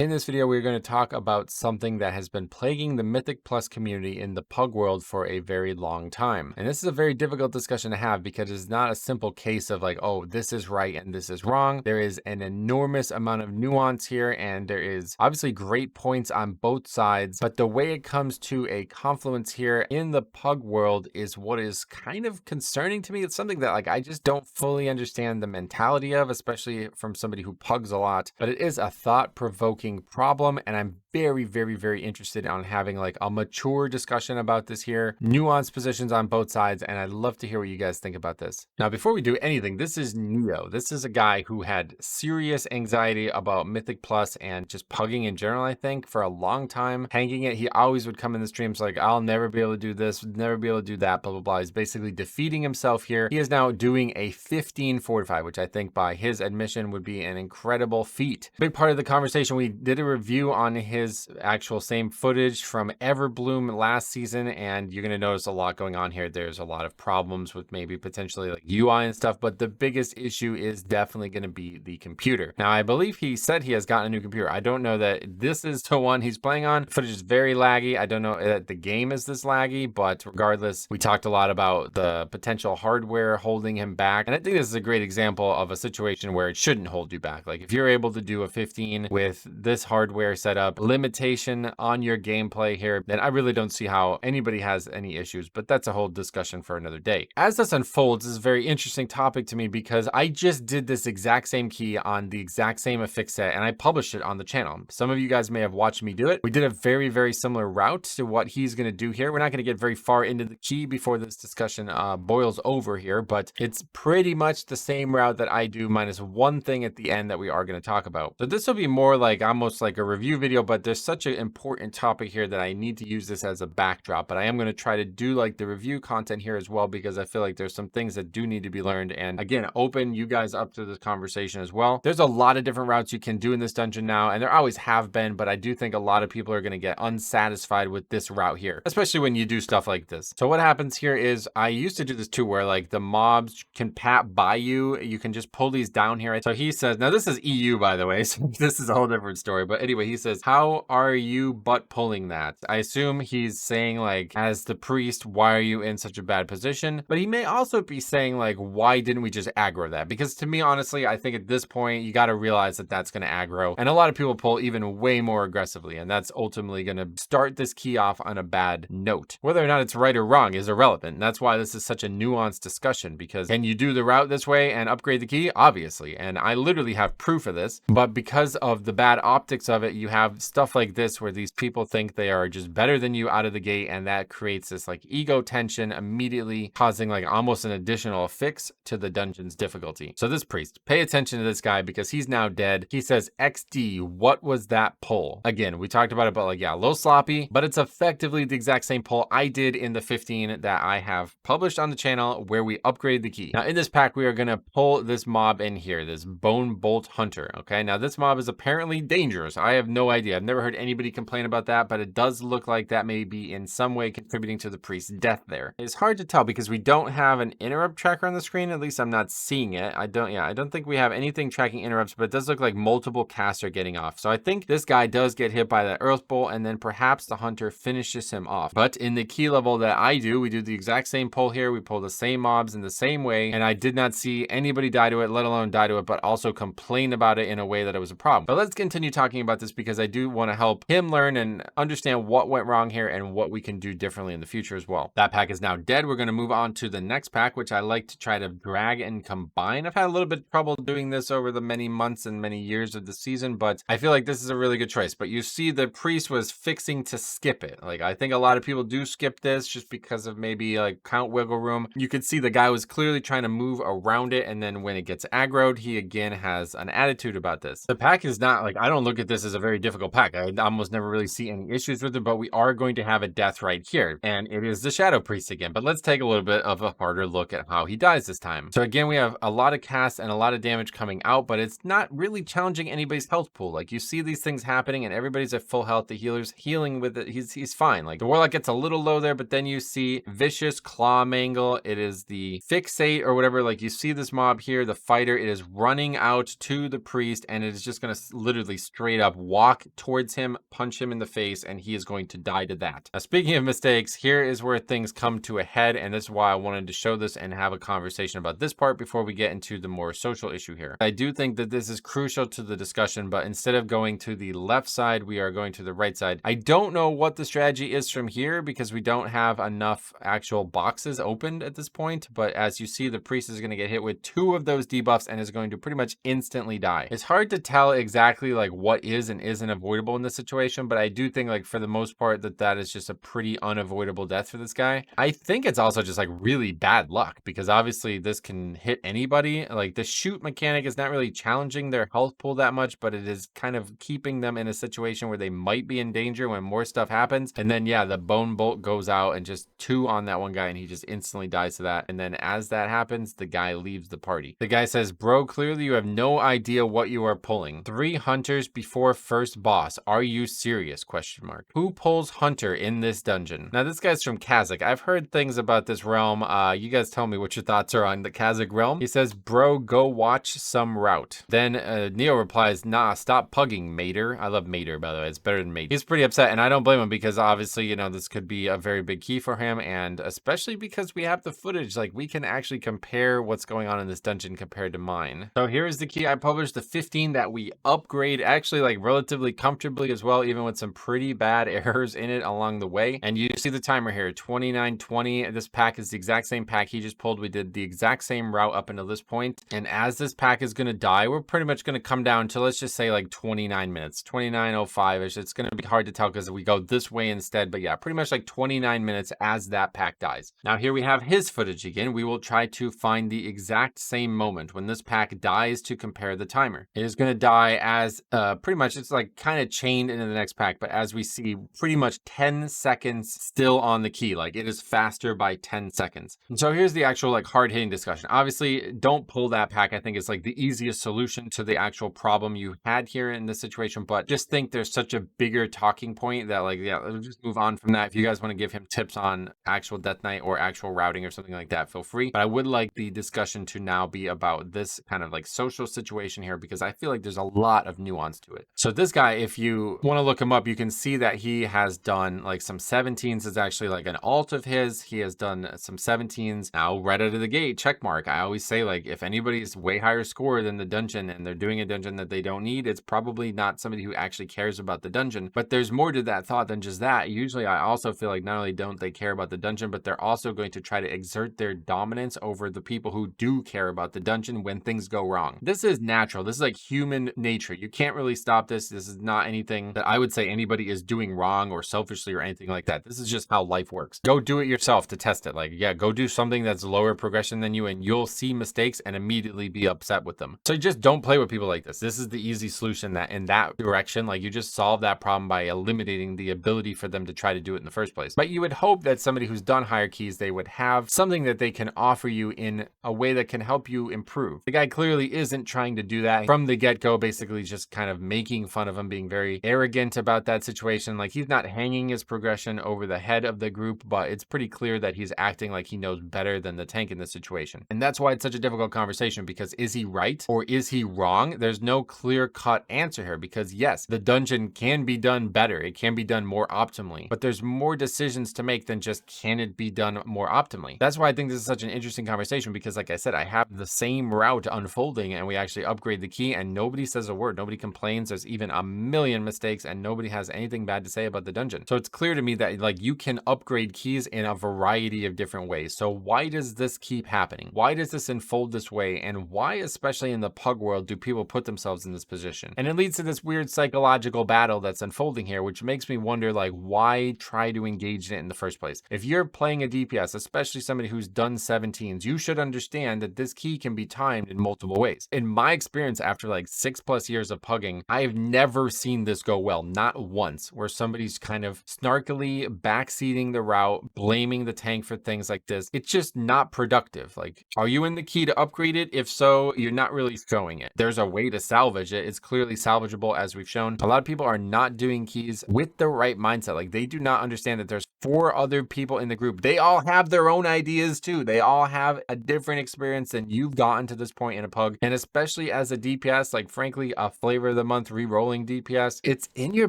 In this video, we're going to talk about something that has been plaguing the Mythic Plus community in the Pug world for a very long time. And this is a very difficult discussion to have because it's not a simple case of like, oh, this is right and this is wrong. There is an enormous amount of nuance here, and there is obviously great points on both sides. But the way it comes to a confluence here in the Pug world is what is kind of concerning to me. It's something that I just don't fully understand the mentality of, especially from somebody who pugs a lot. But it is a thought-provoking problem, and I'm very interested on having a mature discussion about this here, nuanced positions on both sides, and I'd love to hear what you guys think about this. Now, before we do anything, this is Neo. This is a guy who had serious anxiety about Mythic Plus and just pugging in general, I think, for a long time. Hanging it, he always would come in the streams like, I'll never be able to do this, never be able to do that, blah, blah, blah. He's basically defeating himself here. He is now doing a 15 fortify, which I think by his admission would be an incredible feat. Big part of the conversation, we did a review on his actual same footage from Everbloom last season, and you're going to notice a lot going on here. There's a lot of problems with maybe potentially like UI and stuff, but the biggest issue is definitely going to be the computer. Now, I believe he said he has gotten a new computer. I don't know that this is the one he's playing on. Footage is very laggy. I don't know that the game is this laggy, but regardless, we talked a lot about the potential hardware holding him back, and I think this is a great example of a situation where it shouldn't hold you back. Like if you're able to do a 15 with this hardware setup, limitation on your gameplay here, then I really don't see how anybody has any issues, but that's a whole discussion for another day. As this unfolds, this is a very interesting topic to me because I just did this exact same key on the exact same affix set and I published it on the channel. Some of you guys may have watched me do it. We did a very similar route to what he's going to do here. We're not going to get very far into the key before this discussion boils over here, but it's pretty much the same route that I do minus one thing at the end that we are going to talk about. So this will be more like almost like a review video, but there's such an important topic here that I need to use this as a backdrop. But I am going to try to do like the review content here as well, because I feel like there's some things that do need to be learned. And again, open you guys up to this conversation as well. There's a lot of different routes you can do in this dungeon now, and there always have been, but I do think a lot of people are going to get unsatisfied with this route here, especially when you do stuff like this. So what happens here is I used to do this too, where like the mobs can pat by you. You can just pull these down here. So he says, now this is EU, by the way, so this is a whole different story. But anyway, he says, how are you butt pulling that? I assume he's saying like, as the priest, why are you in such a bad position? But he may also be saying like, why didn't we just aggro that? Because to me, honestly, I think at this point, you got to realize that that's going to aggro. And a lot of people pull even way more aggressively. And that's ultimately going to start this key off on a bad note. Whether or not it's right or wrong is irrelevant. And that's why this is such a nuanced discussion, because can you do the route this way and upgrade the key? Obviously. And I literally have proof of this. But because of the bad optics of it, you have stuff like this where these people think they are just better than you out of the gate, and that creates this like ego tension, immediately causing like almost an additional affix to the dungeon's difficulty. So this priest, pay attention to this guy because he's now dead. He says, XD, what was that pull? Again, we talked about it, but like, yeah, a little sloppy, but it's effectively the exact same pull I did in the 15 that I have published on the channel where we upgrade the key. Now in this pack, we are going to pull this mob in here, this Bone Bolt Hunter. Okay, now this mob is apparently dangerous. I have no idea. I've never heard anybody complain about that, but it does look like that may be in some way contributing to the priest's death there. It's hard to tell because we don't have an interrupt tracker on the screen. At least I'm not seeing it. I don't think we have anything tracking interrupts, but it does look like multiple casts are getting off. So I think this guy does get hit by that Earth Bolt, and then perhaps the hunter finishes him off. But in the key level that I do, we do the exact same pull here. We pull the same mobs in the same way, and I did not see anybody die to it, let alone die to it, but also complain about it in a way that it was a problem. But let's continue talking about this because I do want to help him learn and understand what went wrong here and what we can do differently in the future as well. That pack is now dead. We're going to move on to the next pack, which I like to try to drag and combine. I've had a little bit of trouble doing this over the many months and many years of the season, but I feel like this is a really good choice. But you see the priest was fixing to skip it. Like I think a lot of people do skip this just because of maybe like count wiggle room. You could see the guy was clearly trying to move around it, and then when it gets aggroed, he again has an attitude about this. The pack is not like, I don't look at this as a very difficult pack. I almost never really see any issues with it, but we are going to have a death right here, and it is the Shadow Priest again. But let's take a little bit of a harder look at how he dies this time. So again, we have a lot of casts and a lot of damage coming out, but it's not really challenging anybody's health pool. Like you see these things happening and everybody's at full health. The healer's healing with it. He's fine. Like the Warlock gets a little low there, but then you see Vicious Claw Mangle. It is the Fixate or whatever. Like you see this mob here, the fighter, it is running out to the priest, and it is just going to literally straight up walk towards him, punch him in the face, and he is going to die to that. Now, speaking of mistakes, here is where things come to a head, and this is why I wanted to show this and have a conversation about this part before we get into the more social issue here. I do think that this is crucial to the discussion, but instead of going to the left side, we are going to the right side. I don't know what the strategy is from here because we don't have enough actual boxes opened at this point, but as you see, the priest is going to get hit with 2 of those debuffs and is going to pretty much instantly die. It's hard to tell exactly like what is and isn't avoidable in this situation, but I do think like for the most part that is just a pretty unavoidable death for this guy. I think it's also just like really bad luck because obviously this can hit anybody. Like the shoot mechanic is not really challenging their health pool that much, but it is kind of keeping them in a situation where they might be in danger when more stuff happens. And then yeah, the bone bolt goes out and just 2 on that one guy and he just instantly dies to that. And then as that happens, the guy leaves the party. The guy says, bro, clearly you have no idea what you are pulling. 3 hunters before first boss. Are you serious? Question mark. Who pulls hunter in this dungeon? Now this guy's from Kazakh. I've heard things about this realm. You guys tell me what your thoughts are on the Kazakh realm. He says, bro, go watch some route. Then Neo replies, nah, stop pugging, mater. I love mater, by the way. It's better than mate. He's pretty upset, and I don't blame him because obviously, you know, this could be a very big key for him, and especially because we have the footage, like we can actually compare what's going on in this dungeon compared to mine. So here is the key I published, the 15 that we upgrade actually like relatively comfortably as well, even with some pretty bad errors in it along the way. And you see the timer here, 29:20. This pack is the exact same pack he just pulled. We did the exact same route up until this point. And as this pack is going to die, we're pretty much going to come down to, let's just say like 29 minutes, 29:05ish. It's going to be hard to tell because we go this way instead. But yeah, pretty much like 29 minutes as that pack dies. Now here we have his footage again. We will try to find the exact same moment when this pack dies to compare the timer. It is going to die as pretty much it's like kind of chained into the next pack. But as we see, pretty much 10 seconds still on the key. Like it is faster by 10 seconds. And so here's the actual like hard hitting discussion. Obviously, don't pull that pack. I think it's like the easiest solution to the actual problem you had here in this situation. But just think there's such a bigger talking point that like, yeah, let's just move on from that. If you guys want to give him tips on actual Death Knight or actual routing or something like that, feel free. But I would like the discussion to now be about this kind of like social situation here because I feel like there's a lot of nuance to it. So this guy, if you want to look him up, you can see that he has done like some 17s. Is actually like an alt of his. He has done some 17s. Now right out of the gate, check mark. I always say like if anybody's way higher score than the dungeon and they're doing a dungeon that they don't need, it's probably not somebody who actually cares about the dungeon. But there's more to that thought than just that. Usually I also feel like not only don't they care about the dungeon, but they're also going to try to exert their dominance over the people who do care about the dungeon when things go wrong. This is natural. This is like human nature. You can't really stop this. This is not anything that I would say anybody is doing wrong or selfishly or anything like that. This is just how life works. Go do it yourself to test it. Like, yeah, go do something that's lower progression than you and you'll see mistakes and immediately be upset with them. So just don't play with people like this. This is the easy solution that in that direction, like you just solve that problem by eliminating the ability for them to try to do it in the first place. But you would hope that somebody who's done higher keys, they would have something that they can offer you in a way that can help you improve. The guy clearly isn't trying to do that from the get-go, basically just kind of making fun of him, being very arrogant about that situation. Like he's not hanging his progression over the head of the group, but it's pretty clear that he's acting like he knows better than the tank in this situation. And that's why it's such a difficult conversation because is he right or is he wrong? There's no clear-cut answer here because yes, the dungeon can be done better. It can be done more optimally, but there's more decisions to make than just can it be done more optimally. That's why I think this is such an interesting conversation because like I said, I have the same route unfolding and we actually upgrade the key and nobody says a word. Nobody complains. There's even a million mistakes and nobody has anything bad to say about the dungeon. So it's clear to me that like you can upgrade keys in a variety of different ways. So why does this keep happening? Why does this unfold this way? And why, especially in the pug world, do people put themselves in this position? And it leads to this weird psychological battle that's unfolding here, which makes me wonder like why try to engage in it in the first place? If you're playing a DPS, especially somebody who's done 17s, you should understand that this key can be timed in multiple ways. In my experience, after like 6+ years of pugging, I've never seen this go well, not once, where somebody's kind of snarkily backseating the route, blaming the tank for things like this. It's just not productive. Like, are you in the key to upgrade it? If so, you're not really showing it. There's a way to salvage it. It's clearly salvageable, as we've shown. A lot of people are not doing keys with the right mindset. Like, they do not understand that there's 4 other people in the group. They all have their own ideas too. They all have a different experience than you've gotten to this point in a pug. And especially as a DPS, like frankly, a flavor of the month re-rolling DPS, it's in your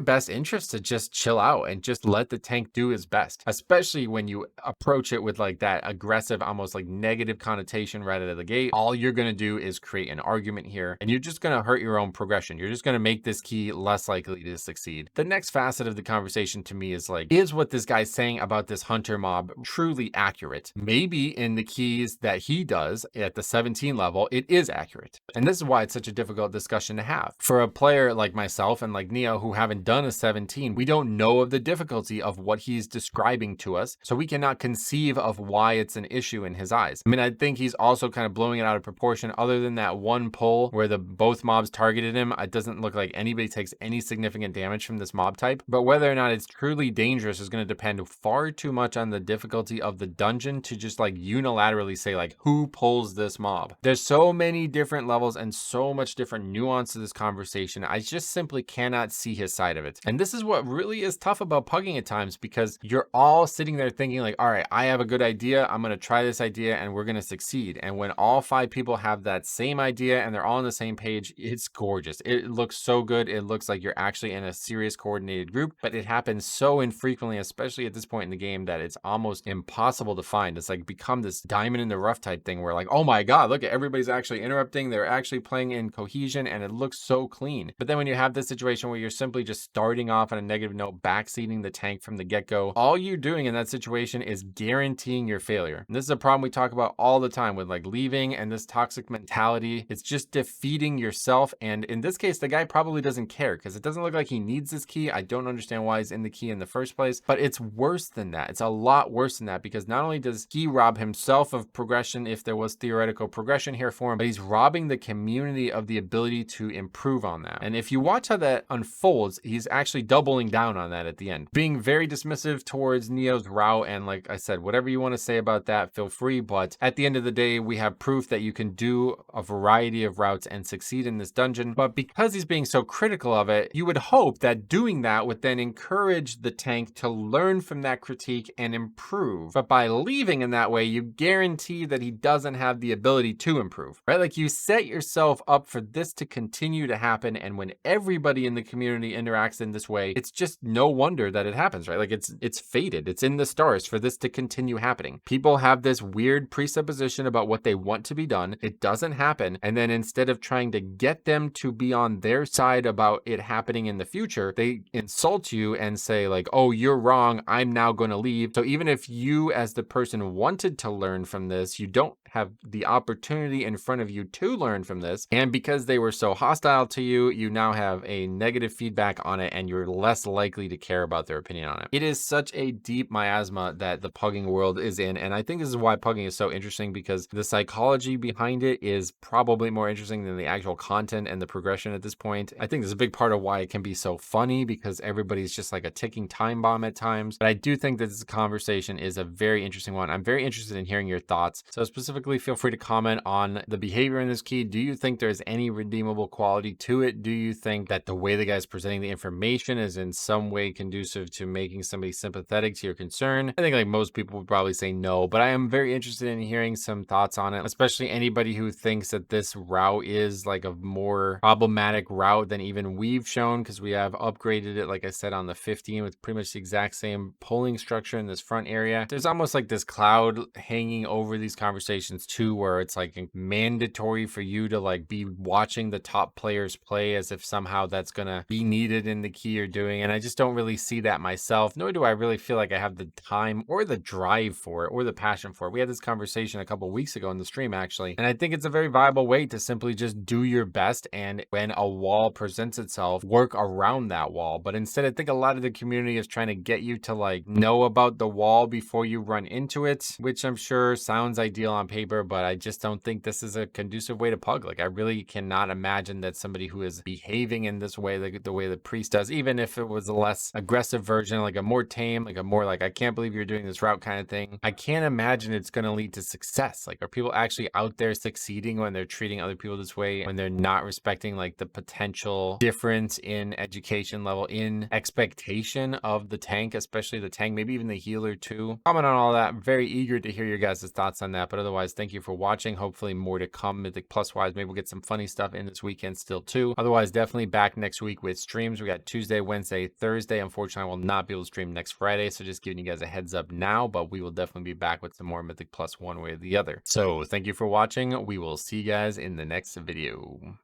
best interest to just chill out and just let the tank do his best, especially when you approach it with like that aggressive, almost like negative connotation right out of the gate. All you're going to do is create an argument here, and you're just going to hurt your own progression. You're just going to make this key less likely to succeed. The next facet of the conversation to me is like, is what this guy's saying about this hunter mob truly accurate? Maybe in the keys that he does at the 17 level, it is accurate. And this is why it's such a difficult discussion to have. For a player like myself and like Neo who haven't done a 17, we don't know of the difficulty of what he's describing to us, so we cannot conceive of why it's an issue in his eyes. I mean, I think he's also kind of blowing it out of proportion. Other than that one pull where both mobs targeted him, it doesn't look like anybody takes any significant damage from this mob type. But whether or not it's truly dangerous is going to depend far too much on the difficulty of the dungeon to just like unilaterally say like, who pulls this mob? There's so many different levels and so much different nuance to this conversation. I just simply cannot see his side of it. And this is what really is tough about pugging at times, because you're all sitting there thinking like, all right, I have a good idea. I'm going to try this idea and we're going to succeed. And when all 5 people have that same idea and they're all on the same page, it's gorgeous. It looks so good. It looks like you're actually in a serious coordinated group, but it happens so infrequently, especially at this point in the game, that it's almost impossible to find. It's like become this diamond in the rough type thing where like, oh my God, look at everybody's actually interrupting. They're actually playing in cohesion and it looks so clean. But then when you have this situation where you're simply just starting off on a negative note, backseating the tank from the get-go, all you're doing in that situation is guaranteeing your failure. And this is a problem we talk about all the time with like leaving and this toxic mentality. It's just defeating yourself. And in this case, the guy probably doesn't care because it doesn't look like he needs this key. I don't understand why he's in the key in the first place, but it's worse than that. It's a lot worse than that, because not only does he rob himself of progression, if there was theoretical progression here for him, but he's robbing the community of the ability to improve on that. And if you watch how that unfolds, he's actually doubling down on that at the end, being very dismissive towards Neo's route. And like I said, whatever you want to say about that, feel free. But at the end of the day, we have proof that you can do a variety of routes and succeed in this dungeon. But because he's being so critical of it, you would hope that doing that would then encourage the tank to learn from that critique and improve. But by leaving in that way, you guarantee that he doesn't have the ability to improve, right? Like you set yourself up for this to continue to happen. And when everybody in the community interacts in this way, it's just no wonder that it happens, right? Like it's fated. It's in the stars for this to continue happening. People have this weird presupposition about what they want to be done. It doesn't happen. And then instead of trying to get them to be on their side about it happening in the future, they insult you and say like, oh, you're wrong. I'm now going to leave. So even if you as the person wanted to learn from this, you don't have the opportunity in front of you to learn from this. And because they were so hostile to you, you now have a negative feedback on it and you're less likely to care about their opinion on it. It is such a deep miasma that the pugging world is in. And I think this is why pugging is so interesting, because the psychology behind it is probably more interesting than the actual content and the progression at this point. I think this is a big part of why it can be so funny, because everybody's just like a ticking time bomb at times. But I do think that this conversation is a very interesting one. I'm very interested in hearing your thoughts. So specifically, feel free to comment on the behavior in this key. Do you think there's any redeemable quality to it? Do you think that the way the guy's presenting the information is in some way conducive to making somebody sympathetic to your concern? I think like most people would probably say no, but I am very interested in hearing some thoughts on it, especially anybody who thinks that this route is like a more problematic route than even we've shown, because we have upgraded it, like I said, on the 15 with pretty much the exact same polling structure in this front area. There's almost like this cloud hanging over these conversations too, where it's like mandatory for you to like be watching the top players play, as if somehow that's gonna be needed in the key you're doing. And I just don't really see that myself, nor do I really feel like I have the time or the drive for it or the passion for it. We had this conversation a couple weeks ago in the stream actually, and I think it's a very viable way to simply just do your best, and when a wall presents itself, work around that wall. But instead, I think a lot of the community is trying to get you to like know about the wall before you run into it, which I'm sure sounds ideal on paper, but I just don't think this is a conducive way to pug. Like I really cannot imagine that somebody who is behaving in this way, like the way the priest does, even if it was a less aggressive version, like a more tame, like a more like, I can't believe you're doing this route kind of thing, I can't imagine it's going to lead to success. Like, are people actually out there succeeding when they're treating other people this way, when they're not respecting like the potential difference in education level, in expectation of the tank, especially the tank, maybe even the healer too? Comment on all that. I'm very eager to hear your guys' thoughts on that. But otherwise, Regardless, thank you for watching. Hopefully more to come Mythic Plus wise. Maybe we'll get some funny stuff in this weekend still too. Otherwise, definitely back next week with streams. We got Tuesday, Wednesday, Thursday. Unfortunately, I will not be able to stream next Friday, so just giving you guys a heads up now, but we will definitely be back with some more Mythic Plus one way or the other. So thank you for watching. We will see you guys in the next video.